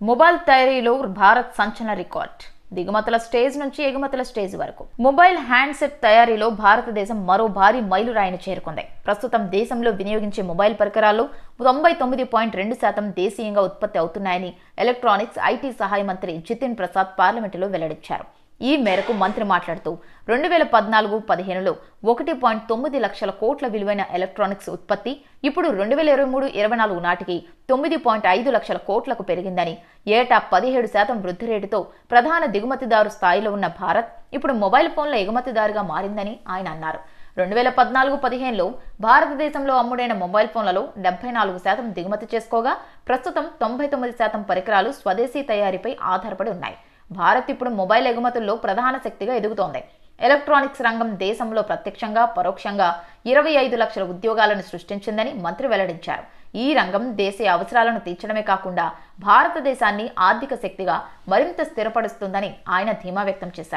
Mobile తయారీలో భారత్ సంచలన record. దిగుమతుల stage నుంచి ఎగుమతుల స్టేజ్ వరకు మొబైల్ హ్యాండ్సెట్ తయారీలో భారతదేశం మరో భారీ మైలురాయిని చేరుకుంది. ప్రస్తుతం దేశంలో వినియోగించే మొబైల్ పరికరాల్లో 99.2% దేశీయంగా ఉత్పత్తి అవుతున్నాయని ఎలక్ట్రానిక్స్, ఐటీ సహాయ మంత్రి జితిన్ ప్రసాద్ పార్లమెంటులో వెల్లడించారు. ఈ మేరకు మంత్రి మాట్లాడుతూ 2014-15లో 1.9 లక్షల కోట్ల విలువైన ఎలక్ట్రానిక్స్ ఉత్పత్తి ఇప్పుడు 2023-24 నాటికి 9.5 లక్షల కోట్లకు పెరిగిందని, ఏటా 17% వృద్ధి రేటుతో ప్రధాన దిగుమతిదారు స్థాయిలో ఉన్న భారత్ ఇప్పుడు మొబైల్ ఫోన్ల ఎగుమతిదారుగా మారిందని ఆయన అన్నారు. 2014-15లో భారతదేశంలో అమ్ముడైన మొబైల్ ఫోన్లలో 74% దిగుమతి చేసుకోగా ప్రస్తుతం 99% పరికరాలు స్వదేశీ తయారీపై ఆధారపడి ఉన్నాయి. భారత్ ఇప్పుడు మొబైల్ ఎగుమతుల్లో ప్రధాన శక్తిగా ఎదుగుతోంది. ఎలక్ట్రానిక్స్ రంగం దేశంలో ప్రత్యక్షంగా, పరోక్షంగా 25 లక్షల ఉద్యోగాలను సృష్టించిందని మంత్రి వెల్లడించారు. ఈ రంగం దేశీయ అవసరాలను తీర్చడమే కాకుండా భారతదేశాన్ని ఆర్థిక శక్తిగా మరింత స్థిరపరుస్తుందని ఆయన ధీమా వ్యక్తం చేశారు.